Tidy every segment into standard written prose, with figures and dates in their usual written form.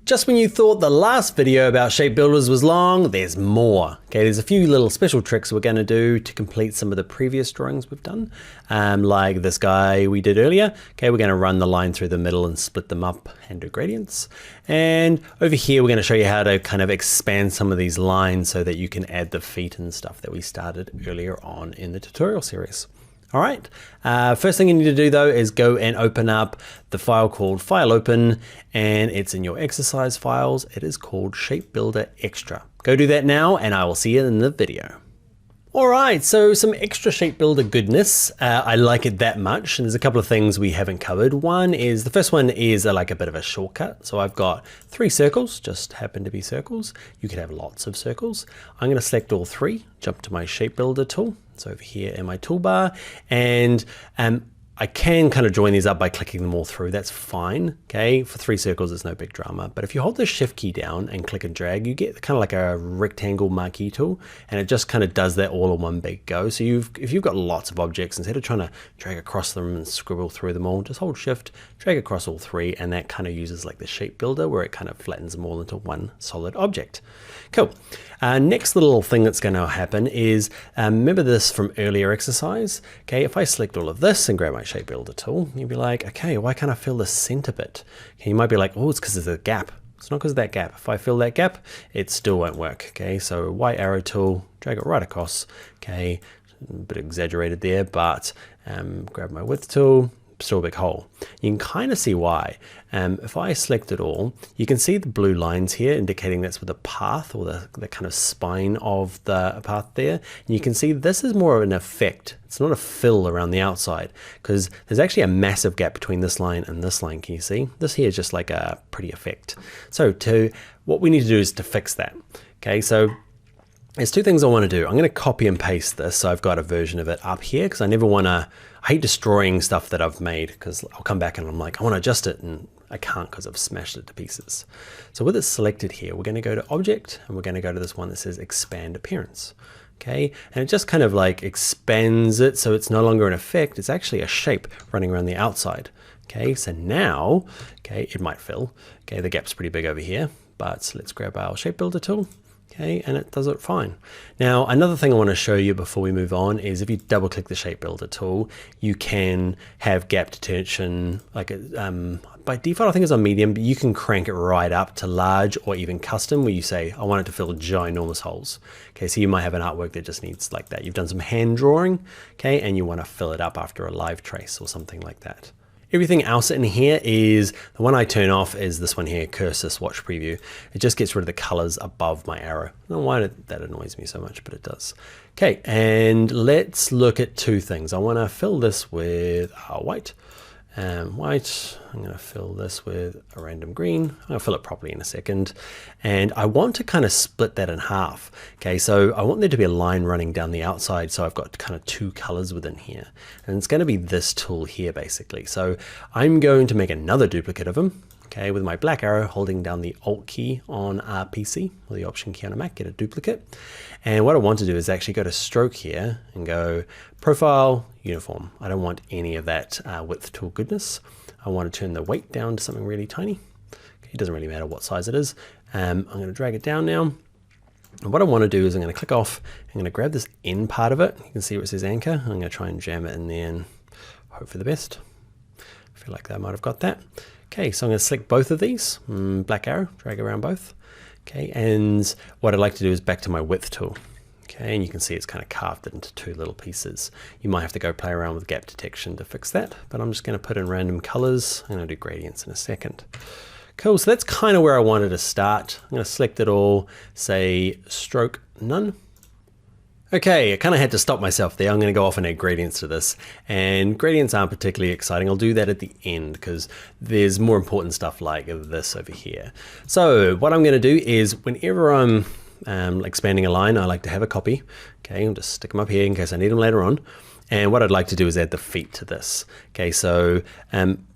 Just when you thought the last video about shape builders was long, there's more. Okay, there's a few little special tricks we're going to do to complete some of the previous drawings we've done. Like this guy we did earlier. Okay, we're going to run the line through the middle and split them up and do gradients. And over here, we're going to show you how to kind of expand some of these lines so that you can add the feet and stuff that we started earlier on in the tutorial series. All right, first thing you need to do though is go and open up the file called File Open, and it's in your exercise files. It is called Shape Builder Extra. Go do that now and I will see you in the video. All right, so some extra shape builder goodness. I like it that much, and there's a couple of things we haven't covered. The first one is like a bit of a shortcut. So I've got 3 circles, just happen to be circles. You could have lots of circles. I'm gonna select all 3, jump to my shape builder tool. So over here in my toolbar, and I can kind of join these up by clicking them all through. That's fine, okay? For 3 circles, it's no big drama. But if you hold the shift key down and click and drag, you get kind of like a rectangle marquee tool, and it just kind of does that all in one big go. So if you've got lots of objects, instead of trying to drag across them and scribble through them all, just hold shift, drag across all 3, and that kind of uses like the shape builder where it kind of flattens them all into one solid object. Cool. Next little thing that's going to happen is, remember this from earlier exercise? Okay, if I select all of this and grab my shape builder tool, you'd be like, okay, why can't I fill the center bit? Okay, you might be like, oh, it's because there's a gap. It's not because of that gap. If I fill that gap, it still won't work. Okay, so white arrow tool, drag it right across. Okay, a bit exaggerated there, but grab my width tool, still a big hole. You can kind of see why. If I select it all, you can see the blue lines here indicating that's with the path or the kind of spine of the path there. And you can see this is more of an effect. It's not a fill around the outside because there's actually a massive gap between this line and this line. Can you see? This here is just like a pretty effect. So what we need to do is to fix that. Okay, so there's 2 things I want to do. I'm going to copy and paste this. So I've got a version of it up here because I hate destroying stuff that I've made because I'll come back and I'm like, I want to adjust it and I can't because I've smashed it to pieces. So with it selected here, we're going to go to Object and we're going to go to this one that says Expand Appearance. Okay, and it just kind of like expands it so it's no longer an effect, it's actually a shape running around the outside. Okay, so now, okay, it might fill. Okay, the gap's pretty big over here, but let's grab our Shape Builder tool. Okay, and it does it fine. Now, another thing I want to show you before we move on is if you double click the Shape Builder tool, you can have gap detection, like by default, I think it's on medium, but you can crank it right up to large or even custom where you say, I want it to fill ginormous holes. Okay, so you might have an artwork that just needs like that. You've done some hand drawing, okay, and you want to fill it up after a live trace or something like that. Everything else in here is, the one I turn off is this one here, Cursor Swatch Preview. It just gets rid of the colors above my arrow. I don't know why that annoys me so much, but it does. Okay, and let's look at 2 things. I want to fill this with white. I'm going to fill this with a random green. I'll fill it properly in a second. And I want to kind of split that in half. Okay, so I want there to be a line running down the outside. So I've got kind of 2 colors within here. And it's going to be this tool here, basically. So I'm going to make another duplicate of them. Okay, with my black arrow holding down the Alt key on our PC or the Option key on a Mac, get a duplicate. And what I want to do is actually go to Stroke here and go Profile, Uniform. I don't want any of that width tool goodness. I want to turn the weight down to something really tiny. Okay, it doesn't really matter what size it is. I'm going to drag it down now. And what I want to do is I'm going to click off. I'm going to grab this end part of it. You can see where it says anchor. I'm going to try and jam it in there and hope for the best. I feel like I might have got that. Okay, so I'm going to select both of these, black arrow, drag around both. Okay, and what I'd like to do is back to my width tool. Okay, and you can see it's kind of carved it into 2 little pieces. You might have to go play around with gap detection to fix that, but I'm just going to put in random colors. I'm going to do gradients in a second. Cool, so that's kind of where I wanted to start. I'm going to select it all, say stroke none. Okay, I kind of had to stop myself there. I'm going to go off and add gradients to this, and gradients aren't particularly exciting. I'll do that at the end because there's more important stuff like this over here. So what I'm going to do is whenever I'm expanding a line, I like to have a copy. Okay, I'll just stick them up here in case I need them later on. And what I'd like to do is add the feet to this. Okay, so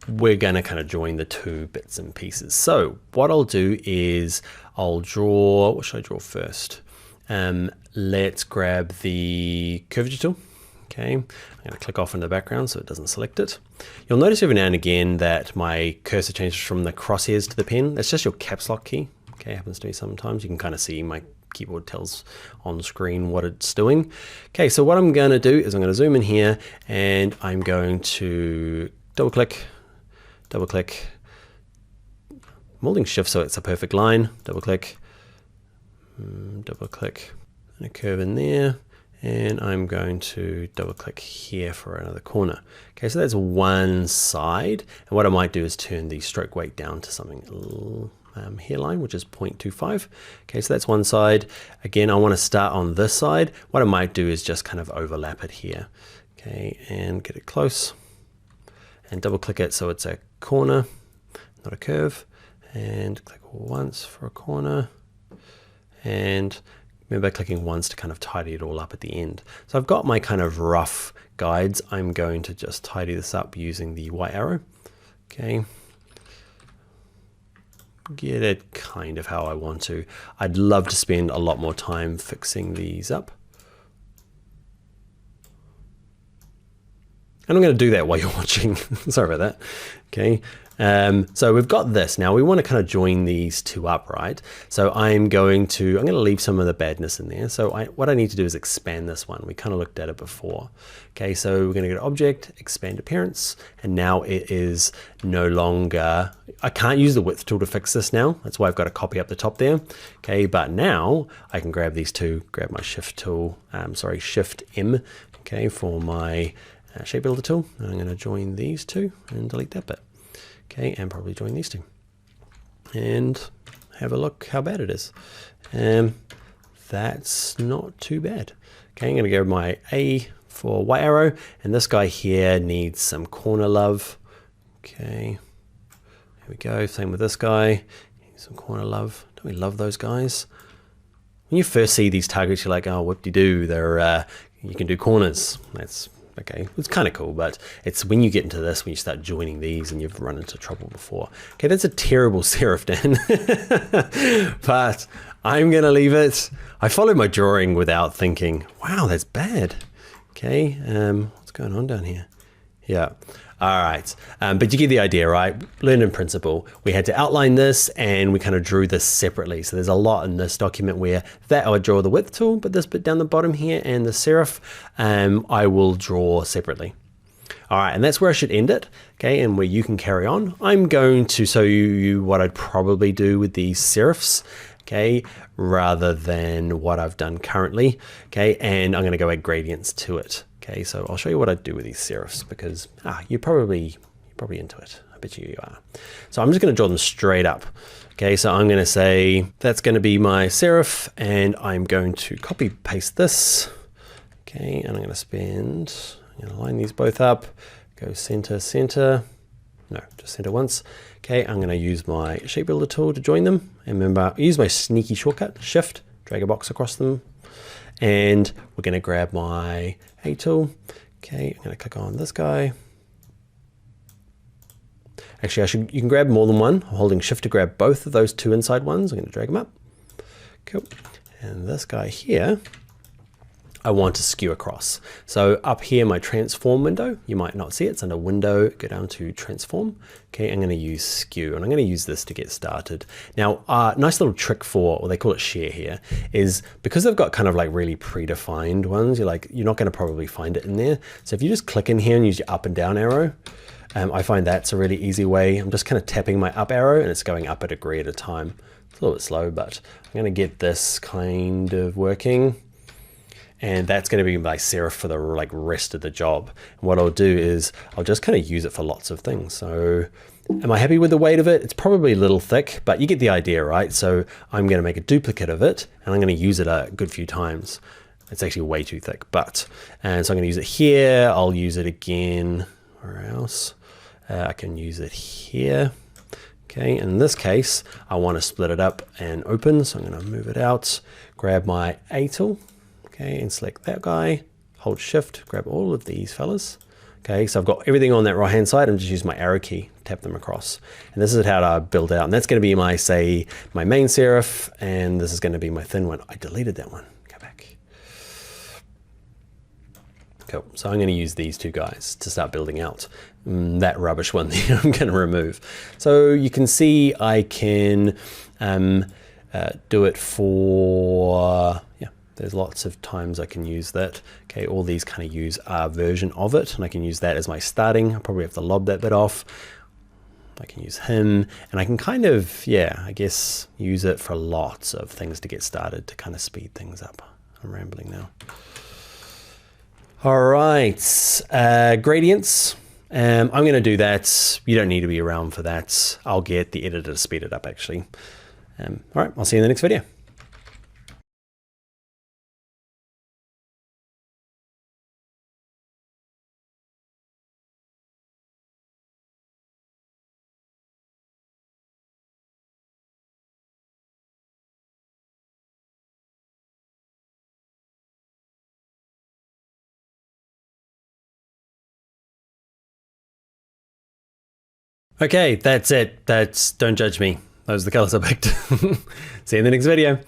we're going to kind of join the 2 bits and pieces. So what I'll do is I'll draw, what should I draw first? Let's grab the curvature tool. Okay, I'm going to click off in the background so it doesn't select it. You'll notice every now and again that my cursor changes from the crosshairs to the pen. That's just your caps lock key. Okay, happens to me sometimes. You can kind of see my keyboard tells on screen what it's doing. Okay, so what I'm going to do is I'm going to zoom in here and I'm going to double click, I'm holding shift so it's a perfect line, double click, and a curve in there. And I'm going to double click here for another corner. Okay, so that's one side. And what I might do is turn the stroke weight down to something hairline, which is 0.25. Okay, so that's one side. Again, I want to start on this side. What I might do is just kind of overlap it here. Okay, and get it close and double click it so it's a corner, not a curve. And click once for a corner. And remember clicking once to kind of tidy it all up at the end. So I've got my kind of rough guides. I'm going to just tidy this up using the white arrow. Okay. Get it kind of how I want to. I'd love to spend a lot more time fixing these up. And I'm going to do that while you're watching. Sorry about that. Okay. So we've got this. Now we want to kind of join these two up, right? So I'm going to leave some of the badness in there. So what I need to do is expand this one. We kind of looked at it before. Okay, so we're going to go to Object, Expand Appearance, and now it is no longer, I can't use the width tool to fix this now. That's why I've got a copy up the top there. Okay, but now I can grab these two, grab my Shift tool, Shift M, okay, for my Shape Builder tool. And I'm going to join these two and delete that bit. Okay, and probably join these two. And have a look how bad it is. That's not too bad. Okay, I'm going to go my A for white arrow, and this guy here needs some corner love. Okay, here we go. Same with this guy. Some corner love. Don't we love those guys? When you first see these targets, you're like, oh, whoop-de-doo, they're you can do corners. That's okay, it's kind of cool, but it's when you get into this, when you start joining these and you've run into trouble before. Okay, that's a terrible serif, Dan. But I'm going to leave it. I followed my drawing without thinking, wow, that's bad. Okay, what's going on down here? Yeah. All right, but you get the idea, right? Learn in principle. We had to outline this and we kind of drew this separately. So there's a lot in this document where that I would draw the width tool, but this bit down the bottom here and the serif, I will draw separately. All right, and that's where I should end it, okay, and where you can carry on. I'm going to show you what I'd probably do with these serifs, okay, rather than what I've done currently, okay, and I'm gonna go add gradients to it. Okay, so I'll show you what I do with these serifs because you're probably into it. I bet you are. So I'm just going to draw them straight up. Okay, so I'm going to say that's going to be my serif, and I'm going to copy paste this. Okay, and I'm going to line these both up. Go center, center. No, just center once. Okay, I'm going to use my Shape Builder tool to join them. And remember, use my sneaky shortcut, Shift, drag a box across them. And we're going to grab my A tool. Okay, I'm going to click on this guy. Actually, you can grab more than one. I'm holding Shift to grab both of those two inside ones. I'm going to drag them up. Cool. And this guy here, I want to skew across. So up here, my transform window, you might not see it. It's under window, go down to transform. Okay, I'm going to use skew, and I'm going to use this to get started. Now, nice little trick for, or they call it share here, is because they've got kind of like really predefined ones, you're not going to probably find it in there. So if you just click in here and use your up and down arrow, I find that's a really easy way. I'm just kind of tapping my up arrow and it's going up a degree at a time. It's a little bit slow, but I'm going to get this kind of working. And that's going to be my serif for the rest of the job. And what I'll do is I'll just kind of use it for lots of things. So am I happy with the weight of it? It's probably a little thick, but you get the idea, right? So I'm going to make a duplicate of it and I'm going to use it a good few times. It's actually way too thick, and so I'm going to use it here. I'll use it again. Where else? I can use it here. Okay, in this case, I want to split it up and open. So I'm going to move it out, grab my A tool. Okay, and select that guy, hold Shift, grab all of these fellas. Okay, so I've got everything on that right hand side. I'm just using my arrow key, tap them across. And this is how I build out. And that's going to be my main serif, and this is going to be my thin one. I deleted that one. Go back. Cool. So I'm going to use these two guys to start building out. That rubbish one there I'm going to remove. So you can see I can do it for, yeah, there's lots of times I can use that. Okay, all these kind of use a version of it, and I can use that as my starting. I probably have to lob that bit off. I can use him, and I can kind of, yeah, I guess use it for lots of things to get started to kind of speed things up. I'm rambling now. All right, gradients. I'm going to do that. You don't need to be around for that. I'll get the editor to speed it up actually. All right, I'll see you in the next video. Okay, that's it. Don't judge me. Those are the colors I picked. See you in the next video.